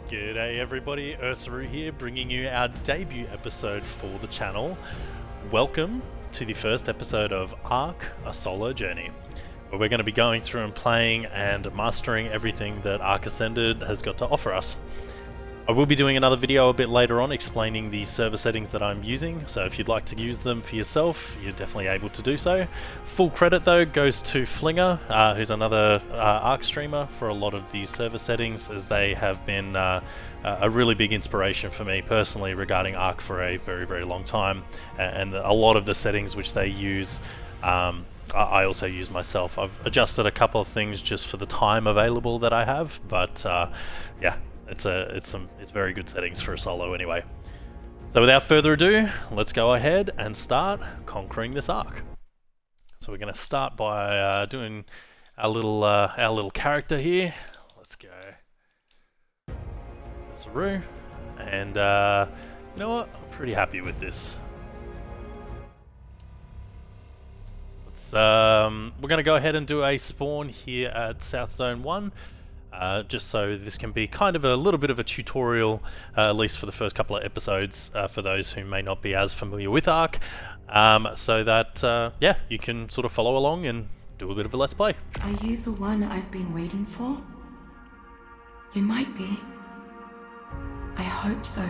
G'day everybody, Ursaru here, bringing you our debut episode for the channel. Welcome to the first episode of Ark, A Solo Journey, where we're going to be going through and playing and mastering everything that Ark Ascended has got to offer us. I will be doing another video a bit later on explaining the server settings that I'm using, so if you'd like to use them for yourself, you're definitely able to do so. Full credit though goes to Flinger, who's another Ark streamer, for a lot of these server settings, as they have been a really big inspiration for me personally regarding Ark for a very long time, and a lot of the settings which they use I also use myself. I've adjusted a couple of things just for the time available that I have, but yeah. It's very good settings for a solo anyway. So without further ado, let's go ahead and start conquering this Ark. So we're going to start by doing our little character here. Let's go Saru, and you know what? I'm pretty happy with this. Let's we're going to go ahead and do a spawn here at South Zone 1. Just so this can be kind of a little bit of a tutorial, at least for the first couple of episodes, for those who may not be as familiar with Ark, so that yeah, you can sort of follow along and do a bit of a let's play. Are you the one I've been waiting for? You might be. I hope so.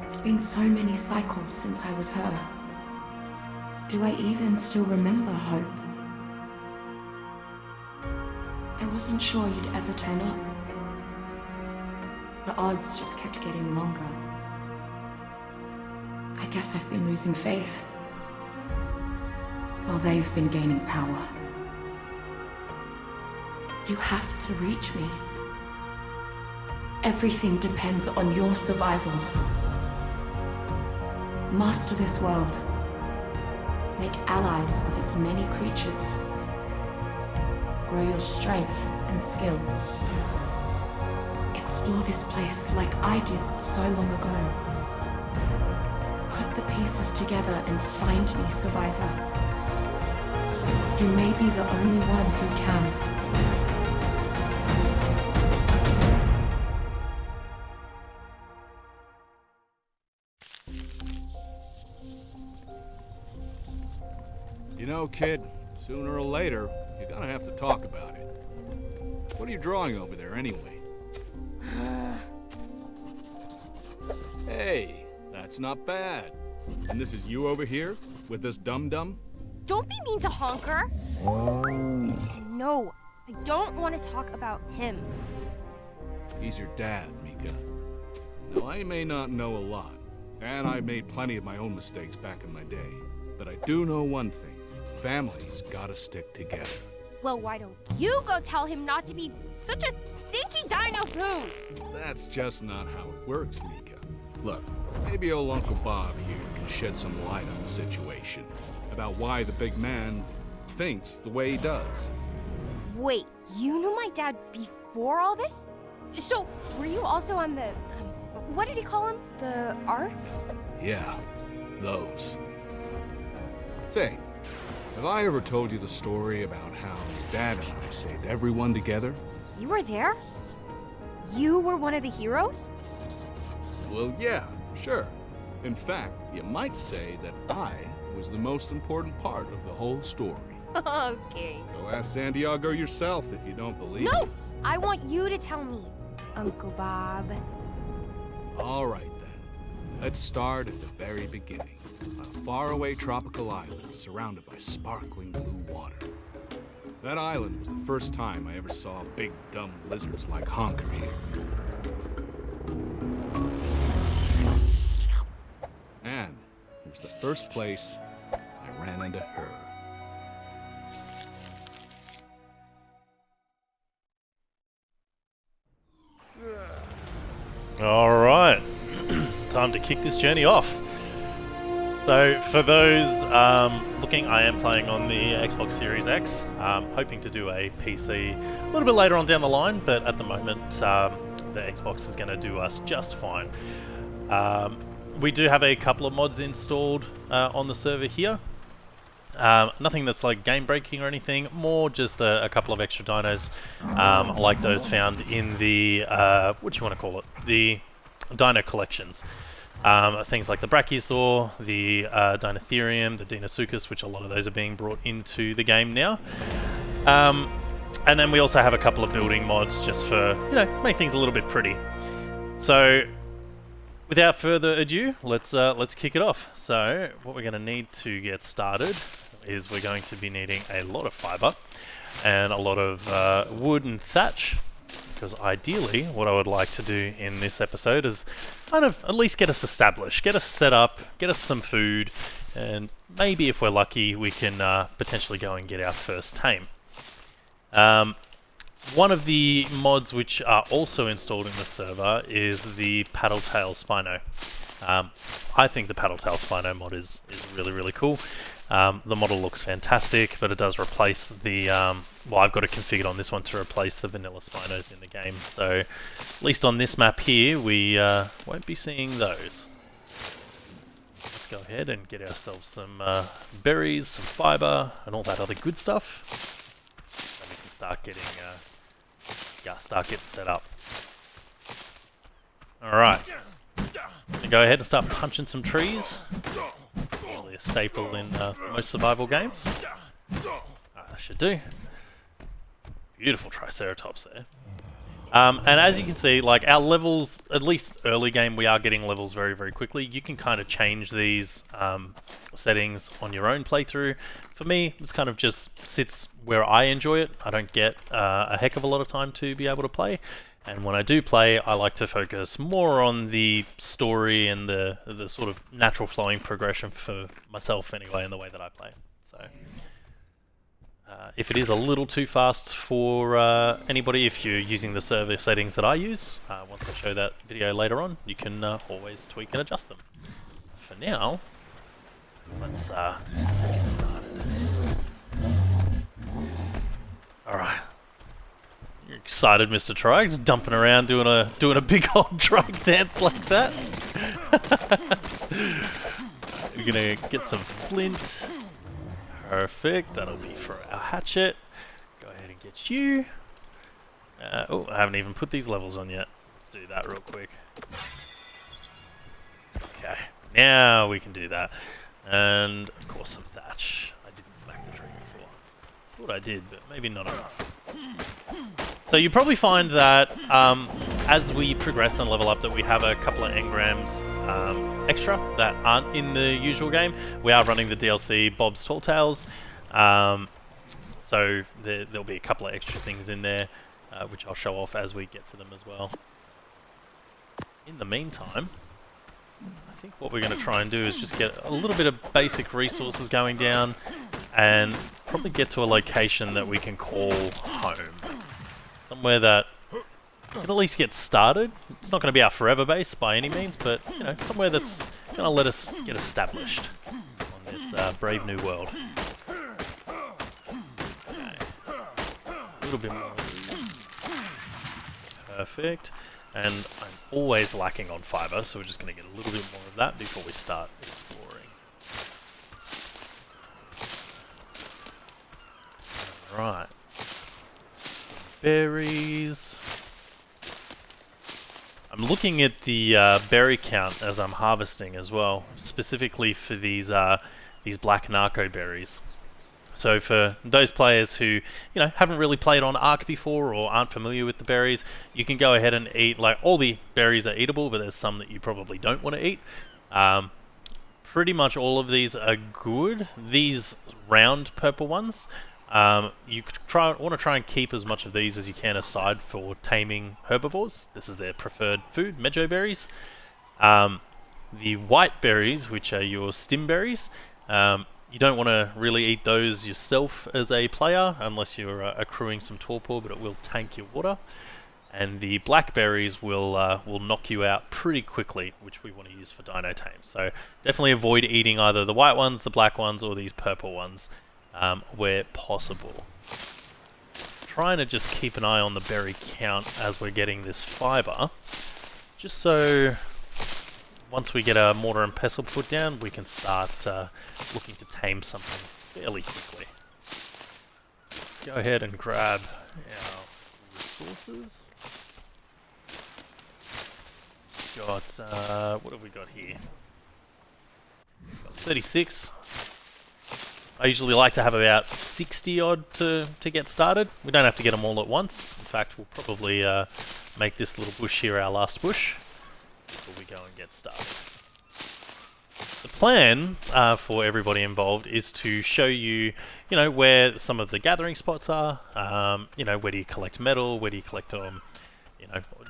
It's been so many cycles since I was her. Do I even still remember Hope? I wasn't sure you'd ever turn up. The odds just kept getting longer. I guess I've been losing faith, while they've been gaining power. You have to reach me. Everything depends on your survival. Master this world. Make allies of its many creatures. Grow your strength and skill. Explore this place like I did so long ago. Put the pieces together and find me, survivor. You may be the only one who can. You know, kid, sooner or later, you're gonna have to talk about it. What are you drawing over there, anyway? Hey, that's not bad. And this is you over here, with this dum-dum? Don't be mean to Honker! No, I don't want to talk about him. He's your dad, Mika. Now, I may not know a lot, and I made plenty of my own mistakes back in my day, but I do know one thing. Families gotta stick together. Well, why don't you go tell him not to be such a stinky dino goon? That's just not how it works, Mika. Look, maybe old Uncle Bob here can shed some light on the situation, about why the big man thinks the way he does. Wait, you knew my dad before all this? So, were you also on the... what did he call them? The Arks? Yeah, those. Say, have I ever told you the story about how your dad and I saved everyone together? You were there? You were one of the heroes? Well, yeah, sure. In fact, you might say that I was the most important part of the whole story. Okay. Go ask Santiago yourself if you don't believe No! me. I want you to tell me, Uncle Bob. All right, then. Let's start at the very beginning. On a faraway tropical island surrounded by sparkling blue water. That island was the first time I ever saw big, dumb lizards like Honker here. And it was the first place I ran into her. Alright, time to kick this journey off. So for those looking, I am playing on the Xbox Series X, hoping to do a PC a little bit later on down the line, but at the moment the Xbox is going to do us just fine. We do have a couple of mods installed on the server here. Nothing that's like game breaking or anything, more just a couple of extra dinos like those found in the, what do you want to call it, the dino collections. Things like the Brachiosaur, the Dinotherium, the Deinosuchus, which a lot of those are being brought into the game now. And then we also have a couple of building mods just for, make things a little bit pretty. So, without further ado, let's kick it off. So, what we're going to need to get started is we're going to be needing a lot of fiber and a lot of wood and thatch. Because ideally, what I would like to do in this episode is kind of at least get us established, get us set up, get us some food, and maybe if we're lucky, we can potentially go and get our first tame. One of the mods which are also installed in the server is the Paddletail Spino. I think the Paddletail Spino mod is really, really cool. The model looks fantastic, but it does replace the... well, I've got it configured on this one to replace the vanilla Spinos in the game, so at least on this map here, we won't be seeing those. Let's go ahead and get ourselves some berries, some fiber, and all that other good stuff. And we can start getting set up. Alright. Go ahead and start punching some trees. Usually a staple in most survival games. That should do. Beautiful Triceratops there. And as you can see, like our levels, at least early game, we are getting levels very, very quickly. You can kind of change these settings on your own playthrough. For me, it's kind of just sits where I enjoy it. I don't get a heck of a lot of time to be able to play. And when I do play, I like to focus more on the story and the sort of natural flowing progression for myself anyway in the way that I play. So. If it is a little too fast for anybody, if you're using the server settings that I use, once I show that video later on, you can always tweak and adjust them. For now, let's get started. Alright. You're excited, Mr. Trike, just dumping around doing a big old trike dance like that. We're gonna get some flint. Perfect, that'll be for our hatchet. Go ahead and get you. Oh, I haven't even put these levels on yet. Let's do that real quick. Okay, now we can do that. And, of course, some thatch. I didn't smack the tree before. Thought I did, but maybe not enough. So you probably find that as we progress and level up that we have a couple of engrams extra that aren't in the usual game. We are running the DLC Bob's Tall Tales, so there'll be a couple of extra things in there which I'll show off as we get to them as well. In the meantime, I think what we're going to try and do is just get a little bit of basic resources going down and probably get to a location that we can call home. Somewhere that can at least get started. It's not going to be our forever base by any means, but somewhere that's going to let us get established on this brave new world. Okay. A little bit more. Perfect. And I'm always lacking on fiber, so we're just going to get a little bit more of that before we start exploring. Alright. Berries. I'm looking at the berry count as I'm harvesting as well, specifically for these black narco berries. So for those players who haven't really played on Ark before or aren't familiar with the berries, you can go ahead and eat, like, all the berries are eatable, but there's some that you probably don't want to eat. Pretty much all of these are good. These round purple ones, you want to try and keep as much of these as you can aside for taming herbivores. This is their preferred food, mejo berries. The white berries, which are your stim berries, you don't want to really eat those yourself as a player unless you're accruing some torpor, but it will tank your water. And the blackberries will knock you out pretty quickly, which we want to use for dino tames. So definitely avoid eating either the white ones, the black ones, or these purple ones where possible. Trying to just keep an eye on the berry count as we're getting this fiber, just so once we get a mortar and pestle put down, we can start looking to tame something fairly quickly. Let's go ahead and grab our resources. Got, what have we got here? Got 36. I usually like to have about 60 odd to get started. We don't have to get them all at once. In fact, we'll probably make this little bush here our last bush before we go and get started. The plan for everybody involved is to show you, where some of the gathering spots are. Where do you collect metal? Where do you collect,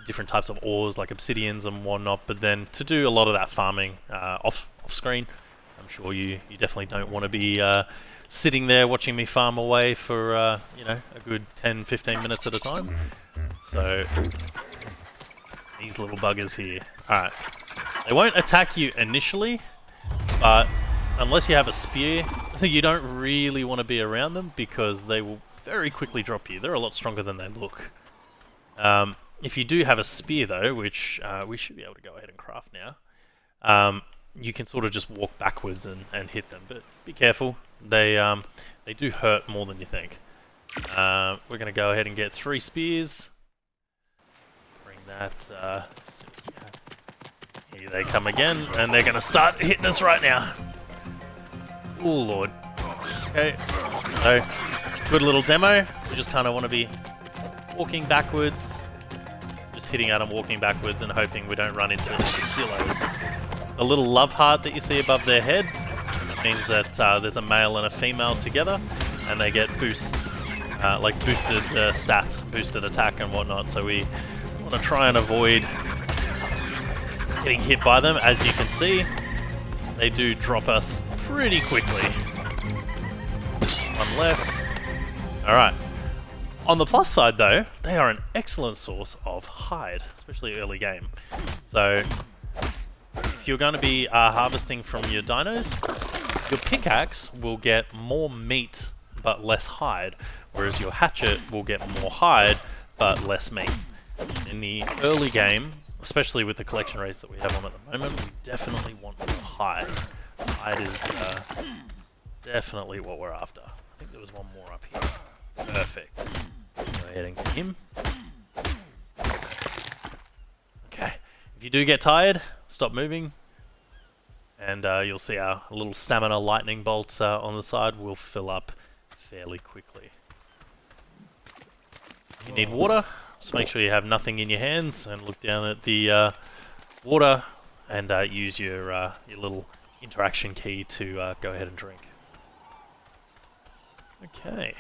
different types of ores like obsidians and whatnot. But then to do a lot of that farming off screen. I'm sure you definitely don't want to be sitting there watching me farm away for a good 10-15 minutes at a time. So these little buggers here. Alright. They won't attack you initially, but unless you have a spear, you don't really want to be around them because they will very quickly drop you. They're a lot stronger than they look. If you do have a spear though, which we should be able to go ahead and craft now, you can sort of just walk backwards and hit them, but be careful. They do hurt more than you think. We're going to go ahead and get 3 spears. Bring that. As soon as we have. Here they come again, and they're going to start hitting us right now. Oh lord. Okay, so good little demo. We just kind of want to be walking backwards, just hitting at them, walking backwards, and hoping we don't run into dillos. The little love heart that you see above their head means that there's a male and a female together, and they get boosts, like boosted stats, boosted attack and whatnot. So we want to try and avoid getting hit by them. As you can see, they do drop us pretty quickly. One left. Alright. On the plus side though, they are an excellent source of hide, especially early game. So if you're going to be harvesting from your dinos, your pickaxe will get more meat but less hide, whereas your hatchet will get more hide but less meat. In the early game, especially with the collection rates that we have on at the moment, we definitely want more hide. Hide is definitely what we're after. I think there was one more up here. Perfect. Go ahead and get him. Okay. If you do get tired, stop moving, and you'll see our little stamina lightning bolt on the side will fill up fairly quickly. If you need water, just make sure you have nothing in your hands and look down at the water and use your little interaction key to go ahead and drink. Okay.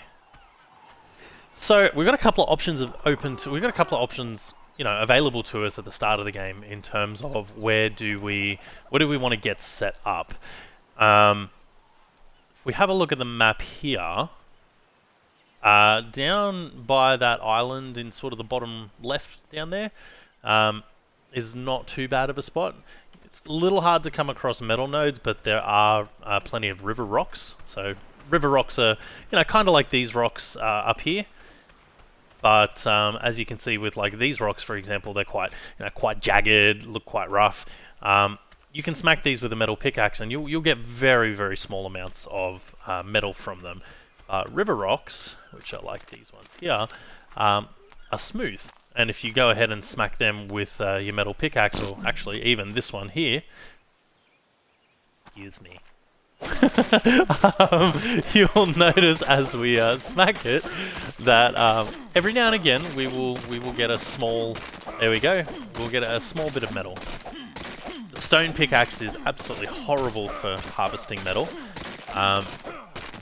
So we've got a couple of options available to us at the start of the game in terms of where do we want to get set up. If we have a look at the map here, down by that island in sort of the bottom left down there, is not too bad of a spot. It's a little hard to come across metal nodes, but there are plenty of river rocks. So river rocks are, kind of like these rocks up here. But as you can see with like these rocks, for example, they're quite jagged, look quite rough. You can smack these with a metal pickaxe, and you'll get very, very small amounts of metal from them. River rocks, which are like these ones here, are smooth. And if you go ahead and smack them with your metal pickaxe, or actually even this one here, excuse me. You'll notice as we smack it that every now and again we will get a small, there we go, we'll get a small bit of metal. The stone pickaxe is absolutely horrible for harvesting metal,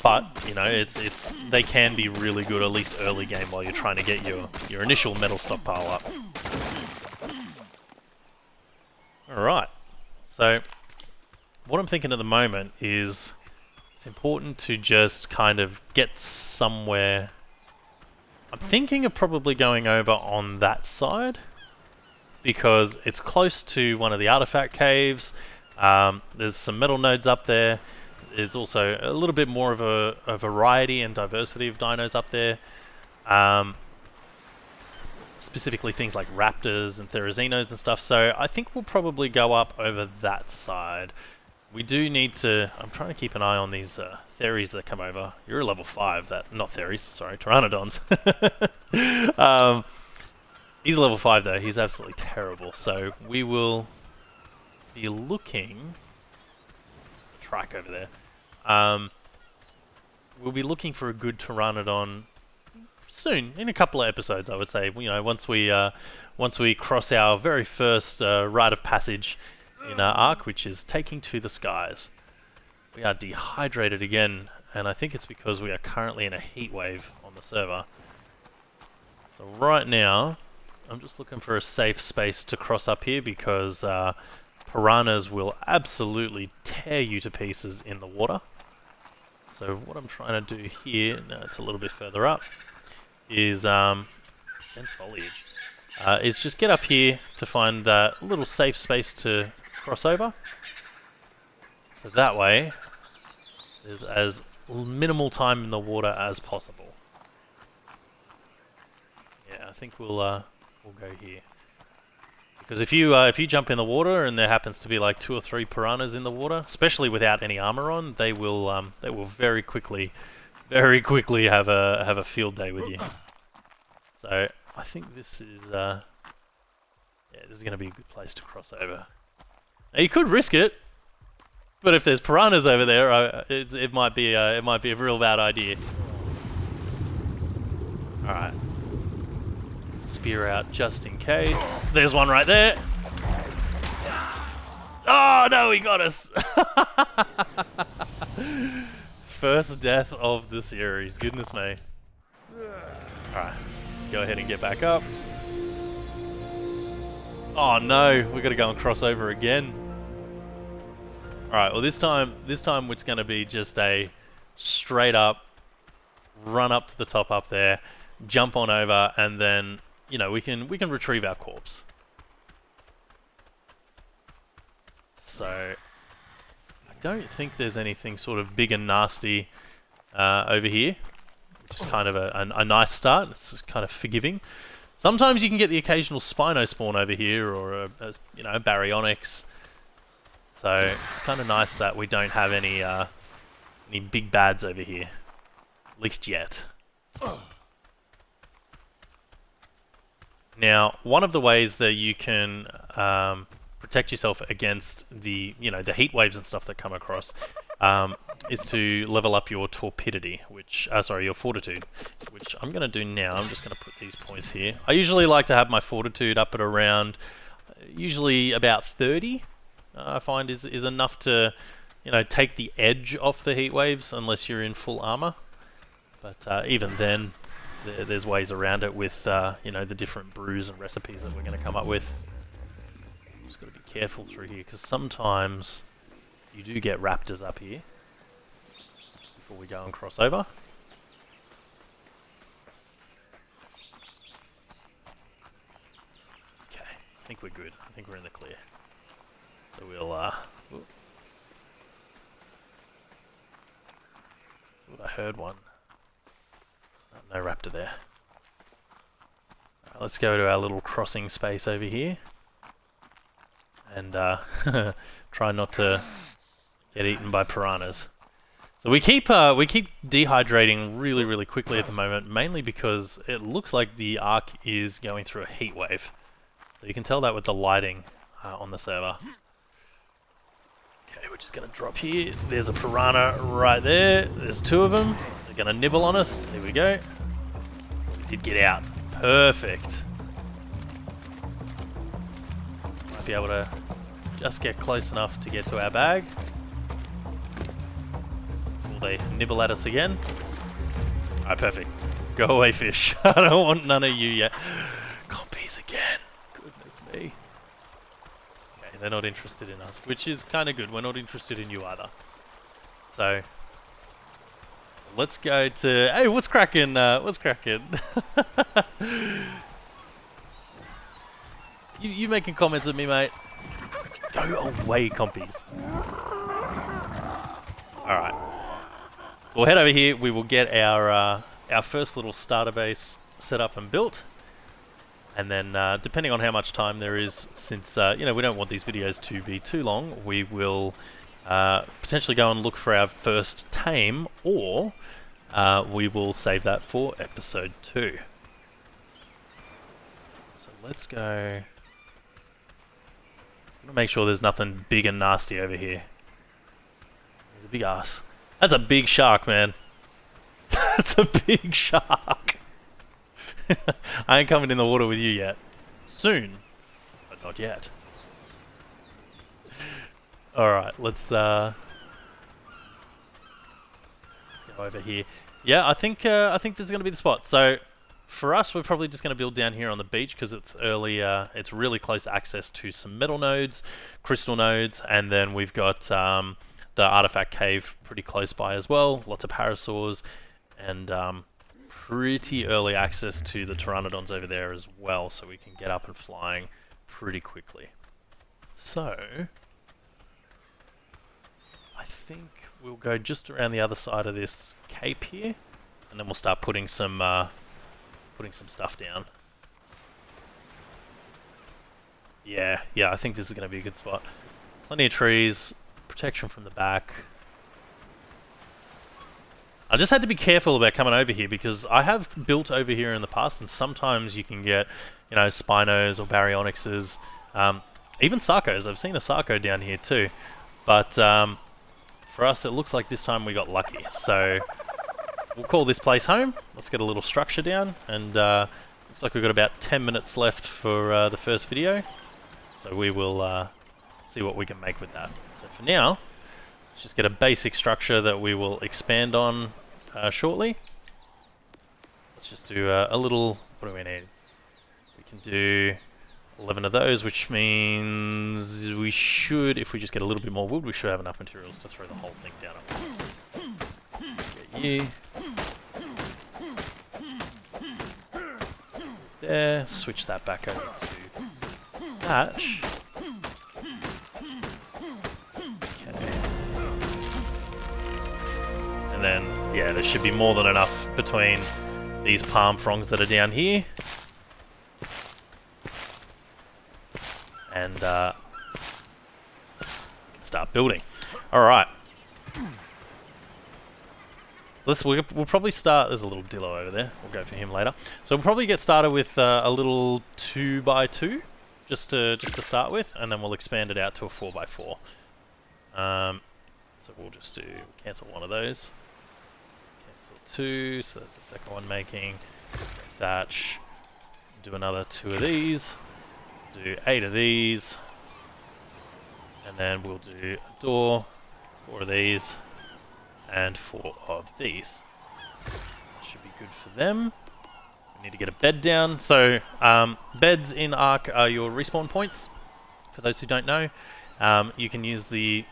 but it's they can be really good, at least early game, while you're trying to get your initial metal stockpile up. Alright, so what I'm thinking at the moment is it's important to just kind of get somewhere. I'm thinking of probably going over on that side because it's close to one of the artifact caves. There's some metal nodes up there. There's also a little bit more of a variety and diversity of dinos up there. Specifically things like raptors and therazinos and stuff. So I think we'll probably go up over that side. we do need to... I'm trying to keep an eye on these Theries that come over. You're a level 5, not Theries, sorry, Pteranodons. He's a level 5 though, he's absolutely terrible. So we will be looking... There's a trike over there. We'll be looking for a good Pteranodon soon, in a couple of episodes, I would say. You know, once we cross our very first rite of passage in our arc, which is taking to the skies. We are dehydrated again, and I think it's because we are currently in a heat wave on the server. So right now, I'm just looking for a safe space to cross up here because piranhas will absolutely tear you to pieces in the water. So what I'm trying to do here, now it's a little bit further up, is dense foliage. Is just get up here to find that little safe space to cross over. So that way, there's as minimal time in the water as possible. Yeah, I think we'll go here. Because if you jump in the water and there happens to be like 2 or 3 piranhas in the water, especially without any armor on, they will very quickly have a field day with you. So I think this is yeah, this is going to be a good place to cross over. Now you could risk it, but if there's piranhas over there, it might be a real bad idea. All right. Spear out just in case. There's one right there. Oh no, he got us! First death of the series. Goodness me. Alright, go ahead and get back up. Oh no, we gotta go and cross over again. Alright, well this time it's gonna be just a straight up run up to the top up there, jump on over, and then you know, we can retrieve our corpse. So I don't think there's anything sort of big and nasty over here, which is kind of a nice start. It's just kind of forgiving. Sometimes you can get the occasional Spino spawn over here, or a you know, Baryonyx. So it's kind of nice that we don't have any big bads over here, at least yet. Now, one of the ways that you can protect yourself against the heat waves and stuff that come across is to level up your torpidity, your fortitude, which I'm going to do now. I'm just going to put these points here. I usually like to have my fortitude up at around, usually about 30. I find is enough to, you know, take the edge off the heat waves unless you're in full armor. But even then, there's ways around it with you know, the different brews and recipes that we're going to come up with. Just got to be careful through here because sometimes you do get raptors up here before we go and cross over. Okay, I think we're good. I think we're in the clear. So we'll I heard one. No raptor there. Right, let's go to our little crossing space over here and try not to get eaten by piranhas. So we keep dehydrating really quickly at the moment, mainly because it looks like the Ark is going through a heat wave. So you can tell that with the lighting on the server. Okay, we're just going to drop here. There's a piranha right there. There's 2 of them. They're going to nibble on us. There we go. We did get out. Perfect. Might be able to just get close enough to get to our bag before they nibble at us again. Alright, perfect. Go away, fish. I don't want none of you yet. Compies again. Goodness me. Okay, they're not interested in us, which is kind of good. We're not interested in you either. So let's go to... Hey, what's cracking? What's cracking? you making comments at me, mate? Go away, compies. Alright. We'll head over here. We will get our first little starter base set up and built. And then, depending on how much time there is, since, you know, we don't want these videos to be too long, we will potentially go and look for our first tame, or we will save that for episode 2. So let's go. I'm gonna make sure there's nothing big and nasty over here. There's a big ass. That's a big shark, man. That's a big shark. I ain't coming in the water with you yet. Soon, but not yet. Alright, let's go over here. Yeah, I think this is going to be the spot. So, for us, we're probably just going to build down here on the beach because it's early. It's really close access to some metal nodes, crystal nodes, and then we've got the artifact cave pretty close by as well. Lots of parasaurs, and pretty early access to the pteranodons over there as well, so we can get up and flying pretty quickly. So, I think we'll go just around the other side of this cape here, and then we'll start putting some stuff down. Yeah, I think this is going to be a good spot. Plenty of trees, protection from the back. I just had to be careful about coming over here because I have built over here in the past, and sometimes you can get, you know, Spinos or Baryonyxes, even Sarcos. I've seen a Sarco down here too, but for us it looks like this time we got lucky. So we'll call this place home. Let's get a little structure down, and looks like we've got about 10 minutes left for the first video. So we will see what we can make with that. So for now, let's just get a basic structure that we will expand on shortly. Let's just do a little, what do we need? We can do 11 of those, which means we should, if we just get a little bit more wood, we should have enough materials to throw the whole thing down at once. Get you. There, switch that back over to thatch. And then, yeah, there should be more than enough between these palm fronds that are down here. And we can start building. Alright. So we'll probably start, there's a little Dillo over there, we'll go for him later. So we'll probably get started with a little 2x2, just to start with, and then we'll expand it out to a 4x4. So we'll just cancel one of those. Cancel 2, so that's the second one making. Thatch. Do another 2 of these. Do 8 of these. And then we'll do a door, 4 of these, and 4 of these. That should be good for them. We need to get a bed down. So, beds in Ark are your respawn points. For those who don't know, you can use the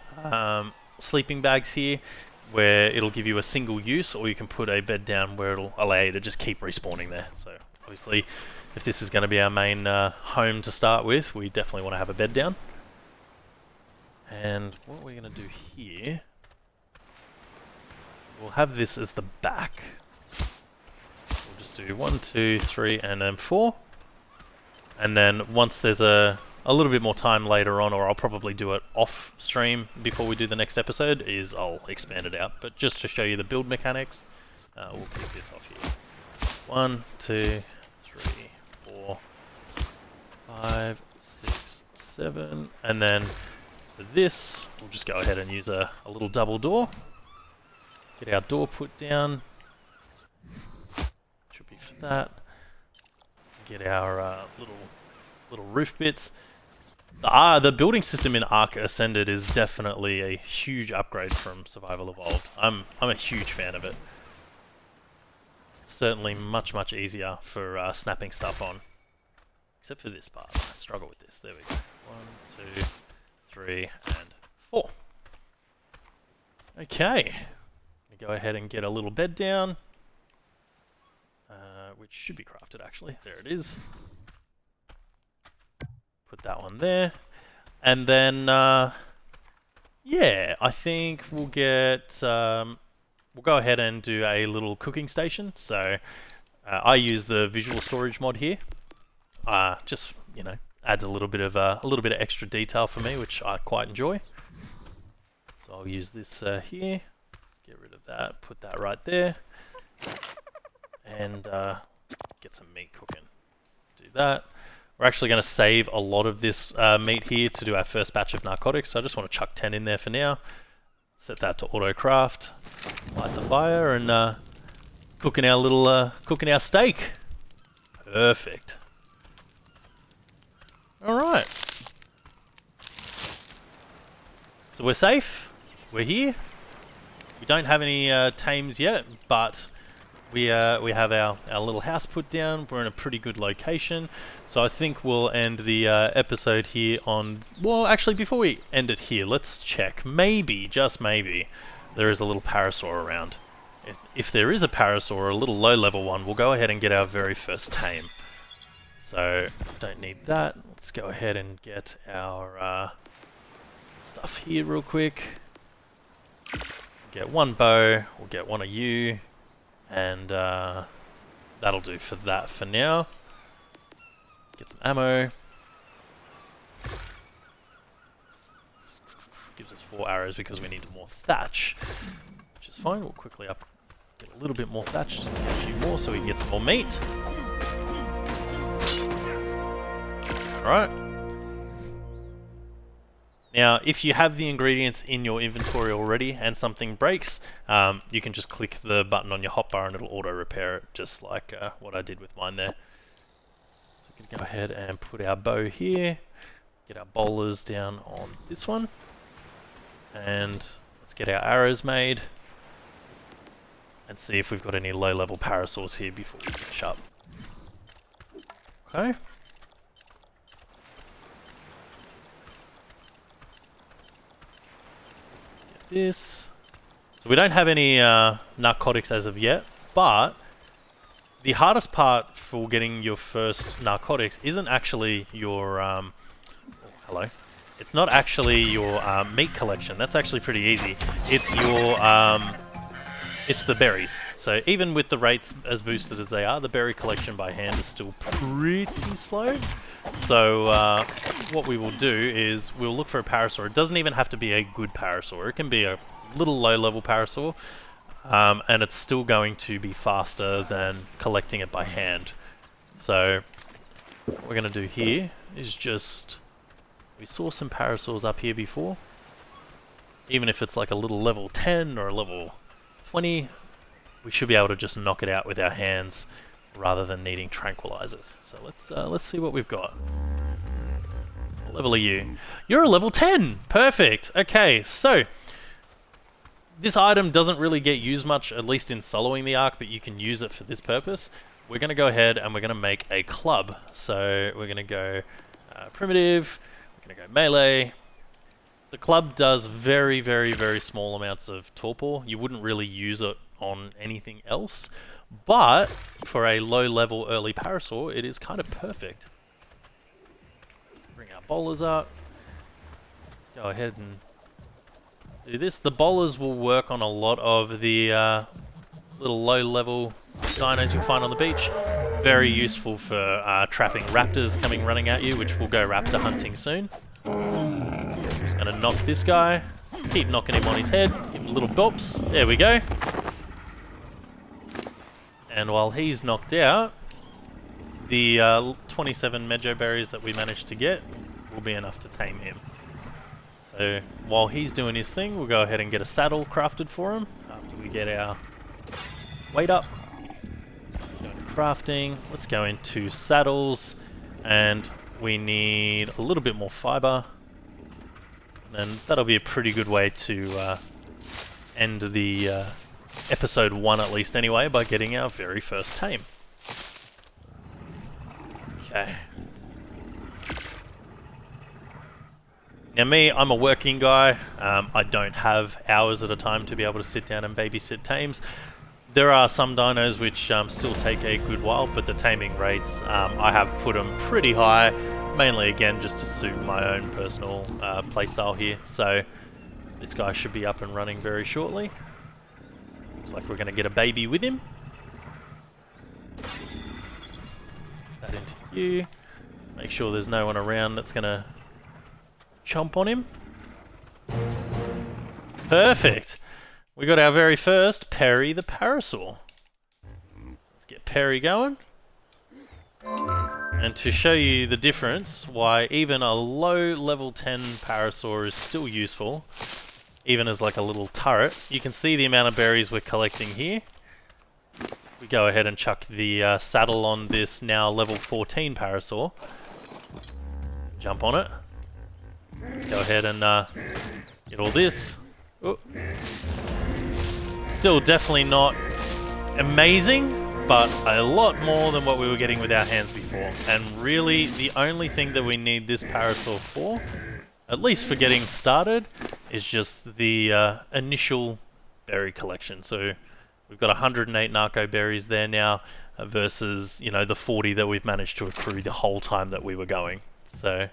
sleeping bags here, where it'll give you a single use, or you can put a bed down where it'll allow you to just keep respawning there. So, obviously, if this is going to be our main home to start with, we definitely want to have a bed down. And what we're going to do here, we'll have this as the back. We'll just do 1, 2, 3, and then 4. And then once there's a little bit more time later on, or I'll probably do it off stream before we do the next episode, is I'll expand it out. But just to show you the build mechanics, we'll keep this off here. 1, 2, 3, 4, 5, 6, 7, and then for this, we'll just go ahead and use a little double door. Get our door put down. Should be for that. Get our little roof bits. The building system in Ark Ascended is definitely a huge upgrade from Survival Evolved. I'm a huge fan of it. Certainly much easier for snapping stuff on. Except for this part. I struggle with this. There we go. 1, 2, 3, and 4. Okay. Go ahead and get a little bed down, which should be crafted actually. There it is. Put that one there, and then yeah, I think we'll go ahead and do a little cooking station. So I use the visual storage mod here. Just, you know, adds a little bit of extra detail for me, which I quite enjoy. So I'll use this here. Let's get rid of that, put that right there. And get some meat cooking. Do that. We're actually going to save a lot of this meat here to do our first batch of narcotics. So I just want to chuck 10 in there for now. Set that to auto craft. Light the fire and cooking our little cooking our steak. Perfect. All right. So we're safe. We're here. We don't have any tames yet, but we have our little house put down. We're in a pretty good location. So I think we'll end the episode here on... Well, actually, before we end it here, let's check. Maybe, just maybe, there is a little parasaur around. If there is a parasaur, a little low-level one, we'll go ahead and get our very first tame. So, don't need that. Let's go ahead and get our stuff here real quick. Get one bow, we'll get one of you, and that'll do for that for now. Get some ammo. Gives us 4 arrows because we need more thatch, which is fine. We'll quickly get a little bit more thatch just to get a few more so we can get some more meat. Alright. Now, if you have the ingredients in your inventory already and something breaks, you can just click the button on your hotbar and it'll auto-repair it, just like what I did with mine there. So we can go ahead and put our bow here, get our bowlers down on this one, and let's get our arrows made, and see if we've got any low-level parasaurs here before we finish up. Okay. This. So we don't have any narcotics as of yet, but the hardest part for getting your first narcotics isn't actually your it's not actually your meat collection. That's actually pretty easy. It's your it's the berries. So even with the rates as boosted as they are, the berry collection by hand is still pretty slow. So what we will do is we'll look for a parasaur. It doesn't even have to be a good parasaur. It can be a little low-level parasaur, and it's still going to be faster than collecting it by hand. So what we're going to do here is just... We saw some parasaurs up here before. Even if it's like a little level 10 or a level 20, we should be able to just knock it out with our hands rather than needing tranquilizers. So let's see what we've got. What level are you? You're a level 10! Perfect! Okay, so this item doesn't really get used much, at least in soloing the Ark, but you can use it for this purpose. We're going to go ahead and we're going to make a club. So we're going to go primitive, we're going to go melee. The club does very, very, very small amounts of torpor. You wouldn't really use it on anything else, but for a low-level early parasaur, it is kind of perfect. Bring our bowlers up. Go ahead and do this. The bowlers will work on a lot of the little low-level dinos you'll find on the beach. Very useful for trapping raptors coming running at you, which we'll go raptor hunting soon. Just gonna knock this guy. Keep knocking him on his head. Give him little bops. There we go. And while he's knocked out, the 27 Mejo berries that we managed to get will be enough to tame him. So while he's doing his thing, we'll go ahead and get a saddle crafted for him after we get our weight up. Go to crafting. Let's go into saddles, and we need a little bit more fiber. And that'll be a pretty good way to end the episode 1 at least anyway, by getting our very first tame. Okay. Now me, I'm a working guy. I don't have hours at a time to be able to sit down and babysit tames. There are some dinos which still take a good while, but the taming rates, I have put them pretty high, mainly again just to suit my own personal playstyle here. So this guy should be up and running very shortly. Looks like we're going to get a baby with him. That into you. Make sure there's no one around that's going to chomp on him. Perfect. We got our very first Perry the Parasaur. Let's get Perry going. And to show you the difference, why even a low level 10 Parasaur is still useful, even as like a little turret, you can see the amount of berries we're collecting here. We go ahead and chuck the saddle on this now level 14 Parasaur. Jump on it. Let's go ahead and get all this. Oh. Still definitely not amazing, but a lot more than what we were getting with our hands before. And really, the only thing that we need this Parasaur for, at least for getting started, is just the initial berry collection. So we've got 108 narco berries there now versus, you know, the 40 that we've managed to accrue the whole time that we were going. So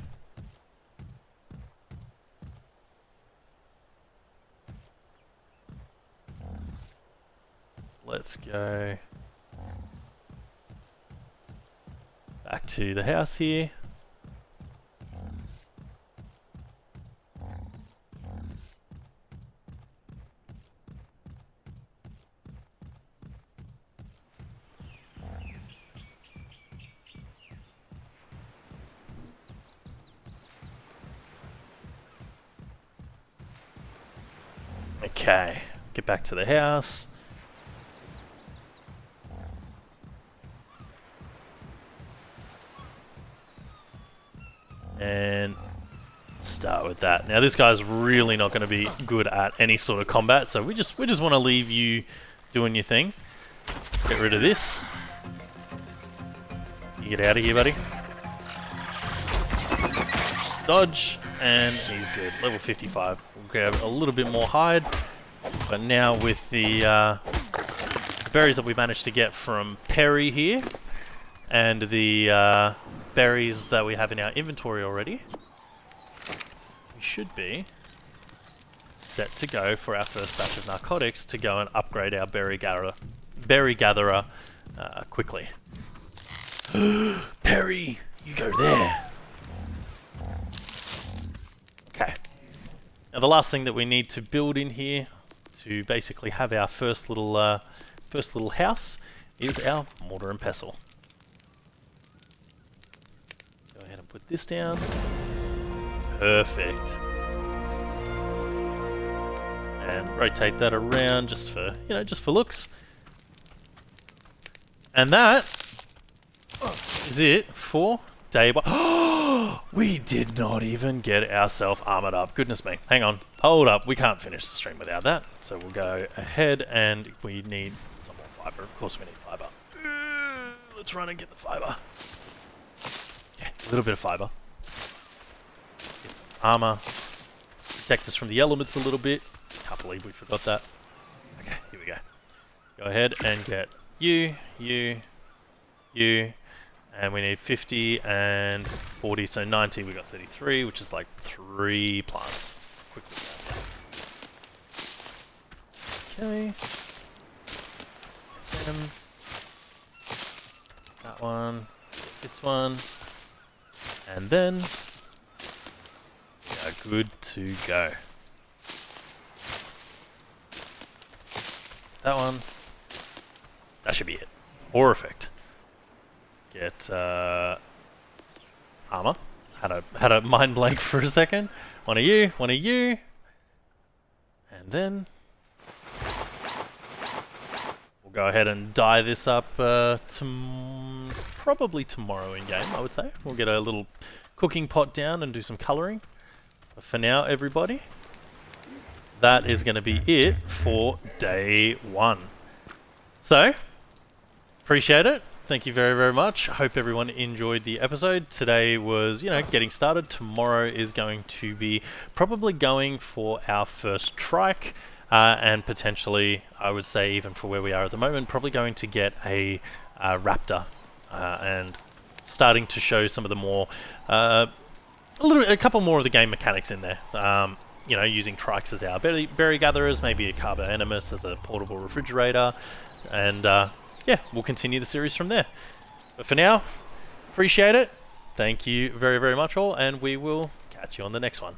let's go back to the house here. Okay, get back to the house. And start with that. Now this guy's really not going to be good at any sort of combat, so we just want to leave you doing your thing. Get rid of this. You get out of here, buddy. Dodge, and he's good. Level 55. We'll grab a little bit more hide, but now with the berries that we managed to get from Perry here, and the berries that we have in our inventory already, we should be set to go for our first batch of narcotics to go and upgrade our berry gatherer quickly. Perry, you go there. Okay. Now the last thing that we need to build in here to basically have our first little house is our mortar and pestle. Go ahead and put this down. Perfect. And rotate that around just for, you know, just for looks. And that is it for day one. Oh, we did not even get ourselves armored up. Goodness me. Hang on. Hold up. We can't finish the stream without that. So we'll go ahead and we need some more fiber. Of course we need fiber. Let's run and get the fiber. Yeah, a little bit of fiber. Get some armor. Protect us from the elements a little bit. Can't believe we forgot that. Okay, here we go. Go ahead and get you, and we need 50 and 40, so 90. We got 33, which is like 3 plants. Quickly down there. Okay. Get them. That one. Get this one. And then we are good to go. That one. That should be it. Perfect. Get armor. Had a mind blank for a second. One of you, and then we'll go ahead and dye this up probably tomorrow in game, I would say. We'll get a little cooking pot down and do some colouring. But for now, everybody, that is going to be it for day 1. So, appreciate it. Thank you very, very much. I hope everyone enjoyed the episode. Today was, you know, getting started. Tomorrow is going to be probably going for our first trike, and potentially, I would say, even for where we are at the moment, probably going to get a raptor, and starting to show some of the more, a couple more of the game mechanics in there. You know, using trikes as our berry gatherers, maybe a carbo animus as a portable refrigerator, and yeah, we'll continue the series from there. But for now, appreciate it. Thank you very, very much all, and we will catch you on the next one.